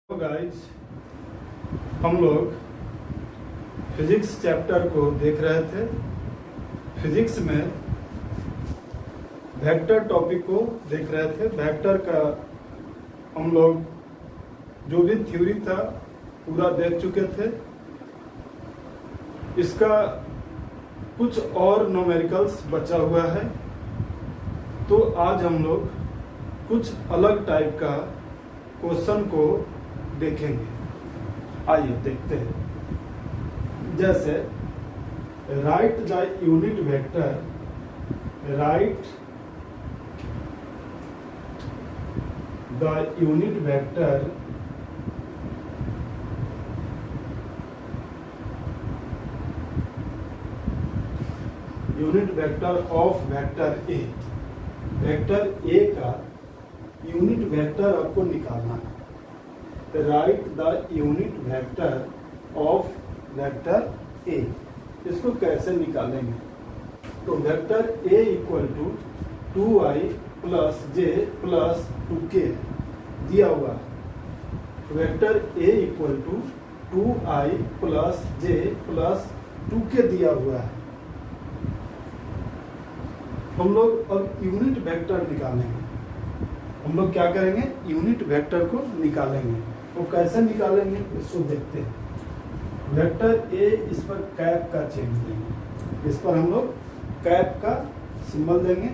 तो गाइस, हम लोग फिजिक्स चैप्टर को देख रहे थे। फिजिक्स में वेक्टर टॉपिक को देख रहे थे। वेक्टर का हम लोग जो भी थ्योरी था पूरा देख चुके थे। इसका कुछ और न्यूमेरिकल्स बचा हुआ है, तो आज हम लोग कुछ अलग टाइप का क्वेश्चन को देखेंगे। आइए देखते हैं। जैसे write the unit vector, write the unit vector of vector A. Vector A का यूनिट वेक्टर आपको निकालना है। Write the unit vector of vector A. इसको कैसे निकालेंगे? तो vector A equal to 2i plus J plus 2k दिया हुआ है। Vector A equal to 2i plus J plus 2k दिया हुआ है। हम लोग अब यूनिट वेक्टर निकालेंगे। हम लोग क्या करेंगे? यूनिट वेक्टर को निकालेंगे। वो कैसे निकालेंगे इसको देखते हैं। वेक्टर ए, इस पर कैप का चिन्ह देंगे। इस पर हम लोग कैप का सिंबल देंगे।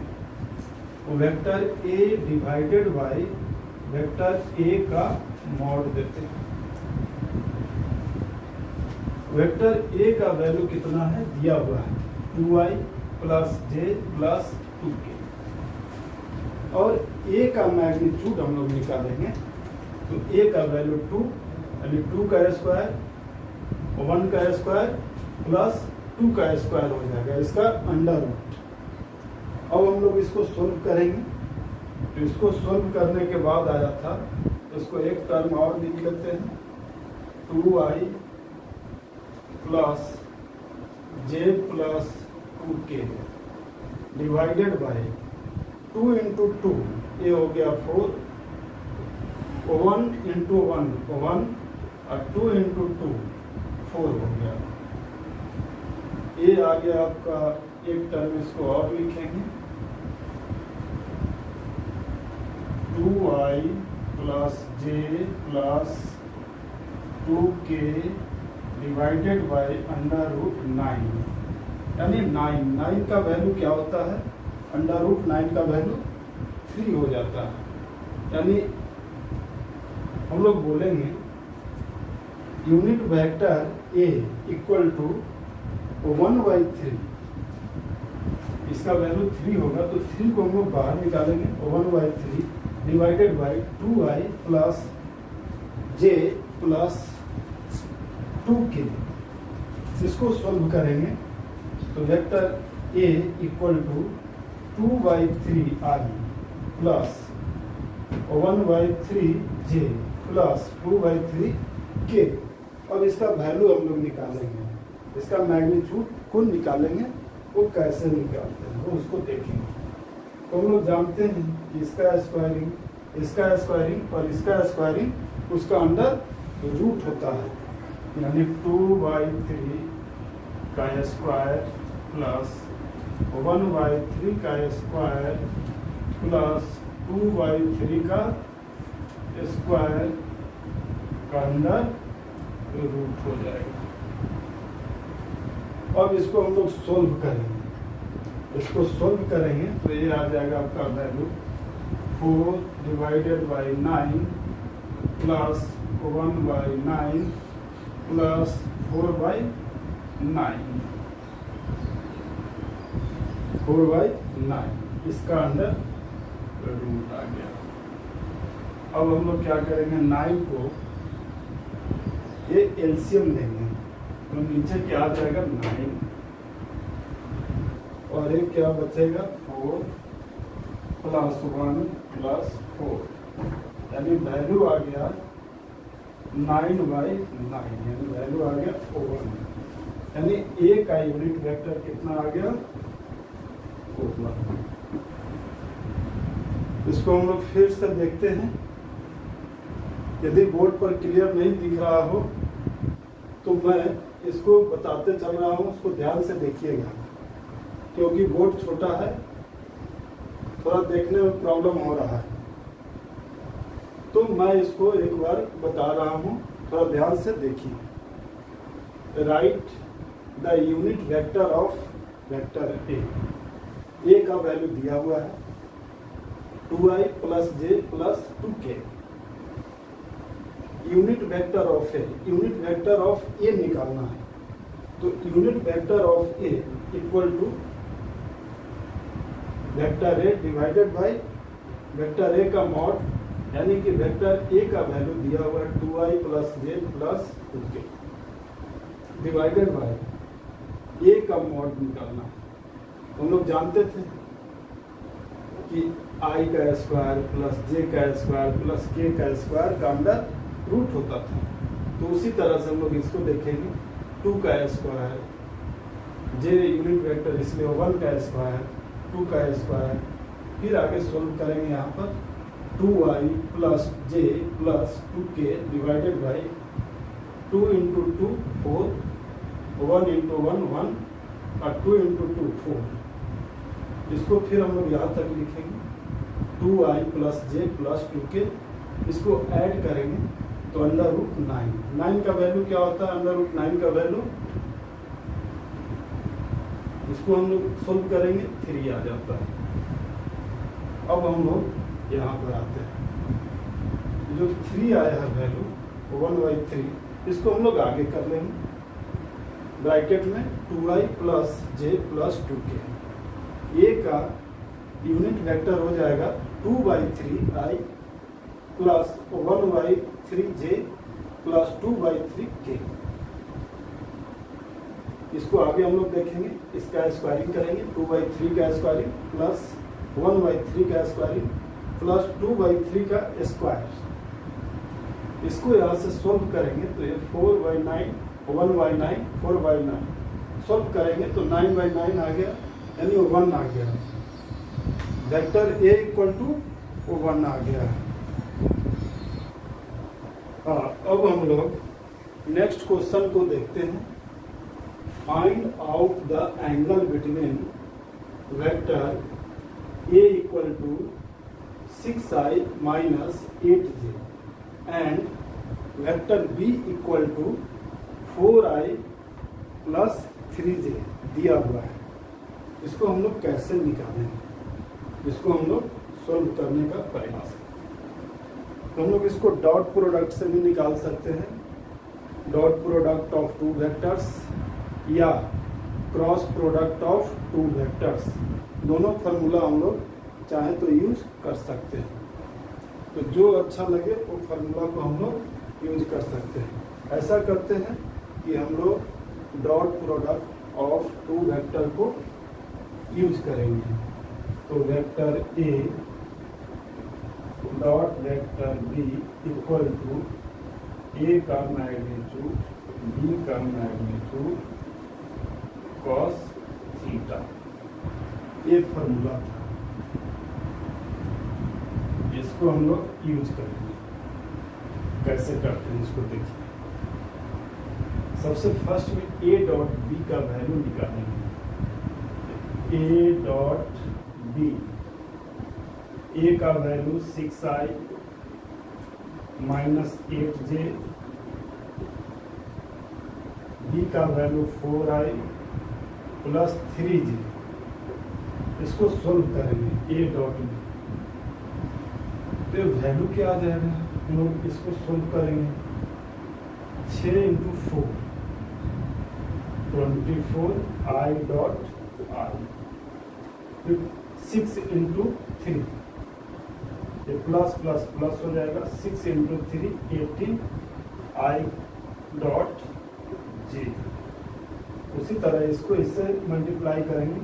Vector A divided by vector A का मॉड देते हैं। वेक्टर ए का वैल्यू कितना है दिया हुआ है, 2i plus J plus 2k। और ए का मैग्नीट्यूड हम लोग निकालेंगे। तो ए का वैल्यू 2, यानी 2 का स्क्वायर, 1 का स्क्वायर प्लस 2 का स्क्वायर हो जाएगा, इसका अंडर रूट। अब हम लोग इसको सोल्व करेंगे। तो इसको सोल्व करने के बाद आया था, तो इसको एक टर्म और लिख लेते हैं। 2i plus J plus 2k divided bye 2 into 2, ये हो गया 4, 1 इंटू 1 1 और 2 इंटू 2 4 हो गया। ये आ गया आपका एक टर्म। इसको और लिखेंगे, 2i plus J plus 2k divided by under root 9, यानी 9 का वैल्यू क्या होता है? अंडर रूट 9 का वैल्यू 3 हो जाता है। यानी हम लोग बोलेंगे unit vector A equal to 1/3। इसका वैल्यू 3 होगा, तो 3 को हम लोग बाहर निकालेंगे। 1/3 divided by 2i plus J plus 2k। इसको सोल्व करेंगे तो vector A equal to 2/3i plus 1/3 J plus 2/3k। अब इसका वैल्यू हम लोग निकालेंगे। इसका मैग्नीट्यूड को निकालेंगे। वो कैसे निकालते हैं वो उसको देखेंगे। तो हम लोग जानते हैं कि इसका स्क्वायरिंग और इसका स्क्वायरिंग उसका अंडर रूट होता है, यानी 2/3 का स्क्वायर प्लस 1/3 का स्क्वायर प्लस 2/3 का स्क्वायर का अंडर रूट हो जाएगा। अब इसको हम लोग सोल्व करेंगे। इसको सोल्व करेंगे तो ये आ जाएगा आपका value 4 divided by 9 plus 1/9 plus 4/9 इसका अंडर रूट आ गया। अब हम लोग क्या करेंगे? 9 को ये एलसीएम लेंगे, तो नीचे क्या आ जाएगा? 9 और एक क्या बचेगा? 4 प्लस 1 प्लस 4, यानी वैल्यू आ गया 9/9, यानी वैल्यू आ गया 1। यानी ए का यूनिट वेक्टर कितना आ गया? 4। इसको हम लोग फिर से देखते हैं। यदि बोर्ड पर क्लियर नहीं दिख रहा हो तो मैं इसको बताते चल रहा हूँ, उसको ध्यान से देखिएगा, क्योंकि बोर्ड छोटा है, थोड़ा देखने में प्रॉब्लम हो रहा है। तो मैं इसको एक बार बता रहा हूँ, थोड़ा ध्यान से देखिए। Right the unit vector of vector A का वैल्यू दिया हुआ है 2i plus J plus 2k। Unit vector of A निकालना है, तो unit vector of A equal to vector A divided by vector A का मॉड, यानी कि वेक्टर ए का वैल्यू दिया हुआ है 2i plus J plus 2k divided by A का मॉड निकालना है। हम लोग जानते थे कि i का स्क्वायर प्लस j का स्क्वायर प्लस k का स्क्वायर का अंडर रूट होता था। तो उसी तरह से हम लोग इसको देखेंगे, 2 का स्क्वायर, j यूनिट वेक्टर इसलिए 1 का स्क्वायर, 2 का स्क्वायर, फिर आगे सोल्व करेंगे यहाँ पर 2i plus j plus 2k divided by 2 into 2 4, 1 into 1 1 और 2 इंटू 2 4। इसको फिर हम लोग यहाँ तक लिखेंगे 2i plus j plus 2k, इसको ऐड करेंगे तो अंडर रूट 9 का वैल्यू क्या होता है? अंडर रूट 9 का वैल्यू, इसको हम लोग सोल्व करेंगे 3 आ जाता है। अब हम लोग यहाँ पर आते हैं, जो 3 आया है वैल्यू 1/3, इसको हम लोग आगे कर लेंगे ब्रैकेट में 2i plus j plus 2k। ए का यूनिट वेक्टर हो जाएगा 2/3i plus 1/3j plus 2/3k। इसको आगे हम लोग देखेंगे, इसका स्क्वायरिंग करेंगे, 2/3 का स्क्वायरिंग प्लस 1/3 का स्क्वायरिंग प्लस 2/3 का स्क्वायर। इसको यहाँ से सोल्व करेंगे तो ये 4/9 1/9 4/9 सोल्व करेंगे तो 9/9 आ गया, यानी 1 आ गया। वेक्टर ए इक्वल टू 1 आ गया। हाँ, अब हम लोग नेक्स्ट क्वेश्चन को देखते हैं। Find out the angle between vector A equal to 6i minus 8j and vector B equal to 4i plus 3j दिया हुआ है। इसको हम लोग कैसे निकालेंगे? इसको हम लोग सोल्व करने का प्रयास करें। हम लोग इसको डॉट प्रोडक्ट से भी निकाल सकते हैं, डॉट प्रोडक्ट ऑफ 2 वेक्टर्स या क्रॉस प्रोडक्ट ऑफ 2 वेक्टर्स, दोनों फार्मूला हम लोग चाहे तो यूज कर सकते हैं। तो जो अच्छा लगे वो फार्मूला को हम लोग यूज कर सकते हैं। ऐसा करते हैं कि हम लोग डॉट प्रोडक्ट ऑफ 2 वेक्टर को यूज करेंगे। तो vector A dot vector B equal to A का मैग्नीट्यूड बी का मैग्नीट्यूड कॉस थीटा, ये फॉर्मूला था। इसको हम लोग यूज करेंगे। कैसे करते हैं इसको देखिए। सबसे फर्स्ट में ए डॉट बी का वैल्यू निकालेंगे। ए डॉट बी, ए का value 6i minus 8j, B का वैल्यू 4i प्लस 3j। इसको सोल्व करेंगे ए डॉट बी, तो वैल्यू क्या आ जाएगा? हम लोग इसको सोल्व करेंगे 6 इंटू 4 24i डॉट i, फिर 6 इंटू 3, ये प्लस प्लस प्लस हो जाएगा, 6 इंटू 3 18i डॉट j। उसी तरह इसको इससे मल्टीप्लाई करेंगे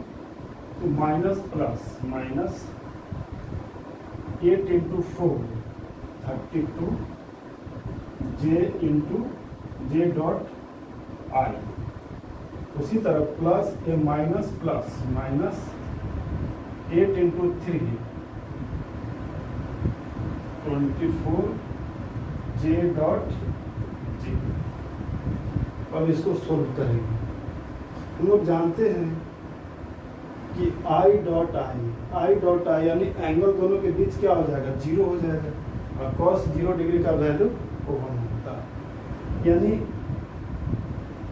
तो minus plus minus 8 into 4 32 j into j dot i। उसी तरह plus A minus plus minus 8 into 3 24 J dot J. अब इसको सोल्व करेंगे। हम लोग जानते हैं कि आई डॉट आई यानी एंगल दोनों के बीच क्या हो जाएगा, जीरो हो जाएगा, और कॉस 0 डिग्री का वैल्यू 1 होता है। यानी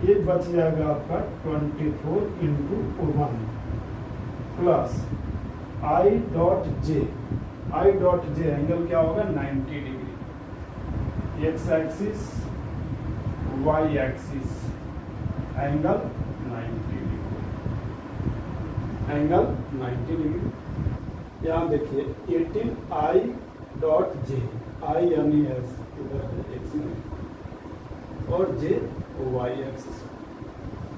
ये बच जाएगा आपका 24 into 1 plus I dot J angle क्या होगा 90 degree, X axis Y axis angle 90 degree, angle 90 degree. यहाँ देखिए 18 आई डॉट जे, आई यानी एस इधर है एक्सिस और जे वाई एक्सिस,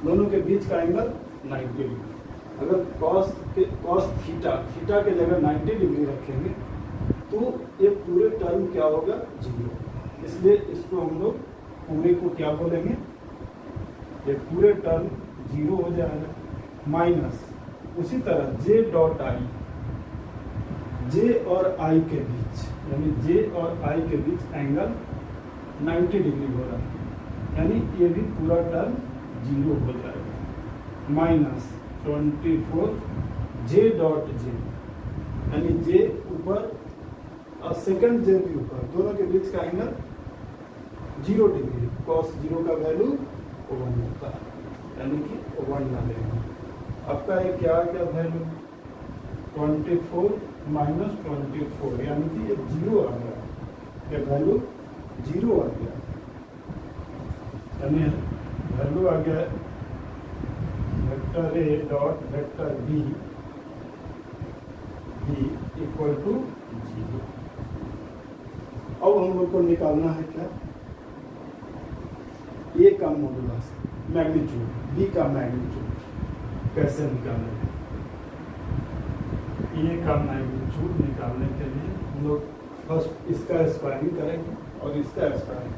दोनों के बीच का एंगल 90 डिग्री। अगर कॉस थीटा के जगह 90 डिग्री रखेंगे तो ये पूरे टर्म क्या होगा, जीरो। इसलिए इसको हम लोग पूरे को क्या बोलेंगे, ये पूरे टर्म जीरो हो जाएगा। माइनस उसी तरह जे डॉट आई, जे और आई के बीच यानी जे और आई के बीच एंगल 90 डिग्री हो रहा है, यानी ये भी पूरा टर्म जीरो हो जाएगा। माइनस 24 जे डॉट जे, यानी जे ऊपर और सेकंड जे भी ऊपर, दोनों के बीच का एंगल 0 डिग्री, कॉस 0 का वैल्यू 1 होता है, यानी कि 1 ना लेंगे। आपका ये क्या वैल्यू 24 माइनस 24, यानी कि ये 0 आ गया, ये वैल्यू 0 आ गया, यानी वैल्यू आ गया vector A dot vector B equal to 0। अब हम लोग को निकालना है क्या, ए का मॉडुलस मैग्नीट्यूड, बी का मैग्नीट्यूड कैसे निकालेंगे। ए का मैग्नीट्यूड निकालने के लिए हम लोग फर्स्ट इसका स्क्वायरिंग करेंगे और इसका स्क्वायरिंग,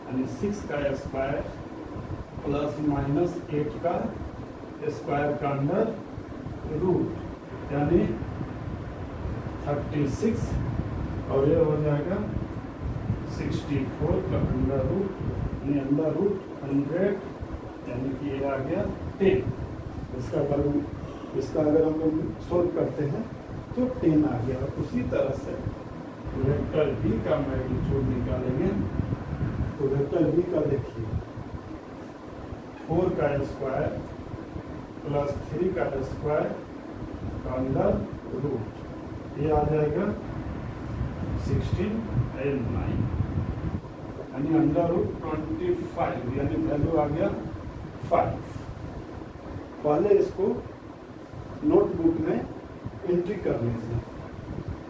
यानी 6 का स्क्वायर प्लस माइनस 8 का स्क्वायर का अंडर रूट, यानी 36, और ये हो जाएगा 64 का अंडर रूट, यानी अंडर रूट 100, यानी कि ये आ गया 10। इसका अगर हम लोग सोल्व करते हैं तो 10 आ गया। उसी तरह से वेक्टर बी का मैग्नीट्यूड निकालेंगे तो वेक्टर बी का देखिए 4 का स्क्वायर प्लस 3 का स्क्वायर का अंडर रूट, ये आ जाएगा 16 and 9, यानी अंडर रूट 25, यानी वैल्यू आ गया 5। पहले इसको नोटबुक में एंट्री कर लीजिए,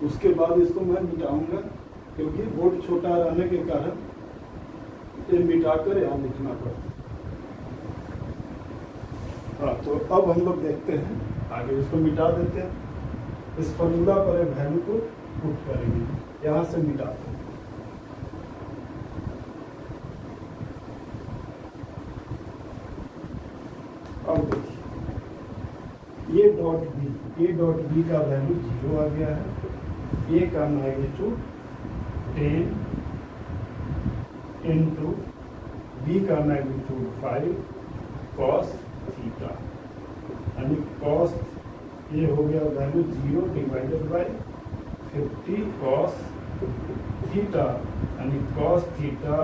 उसके बाद इसको मैं मिटाऊंगा, क्योंकि बोर्ड छोटा रहने के कारण ये मिटाकर यहाँ लिखना पड़ता है। हाँ, तो अब हम लोग देखते हैं आगे, इसको मिटा देते हैं, इस फॉर्मूला पर वैल्यू को पुट करेंगे, यहाँ से मिटाते हैं। अब देखिए ए डॉट बी का वैल्यू 0 आ गया है। ए का मैग्नीट्यूड 10 इंटू बी का मैग्नीट्यूड 5 कॉस थीटा, यानी कॉस ये हो गया value 0 divided by 50 cos theta, यानी cos theta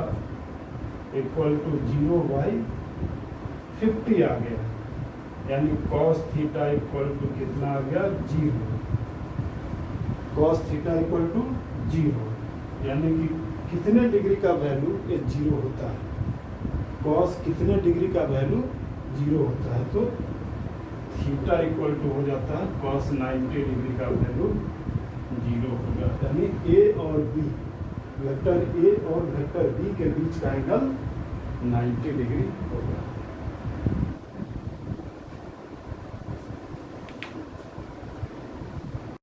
equal to 0 by 50 आ गया, यानी कॉस थीटा इक्वल टू कितना आ गया 0, कॉस थीटा इक्वल टू 0, यानी कि कितने डिग्री का वैल्यू ये 0 होता है, कॉस कितने डिग्री का वैल्यू 0 होता है, तो थीटा इक्वल टू हो जाता है कॉस 90 डिग्री का वैल्यू 0 हो जाता है, यानी ए और बी, वेक्टर ए और वेक्टर बी के बीच का एंगल 90 डिग्री होगा।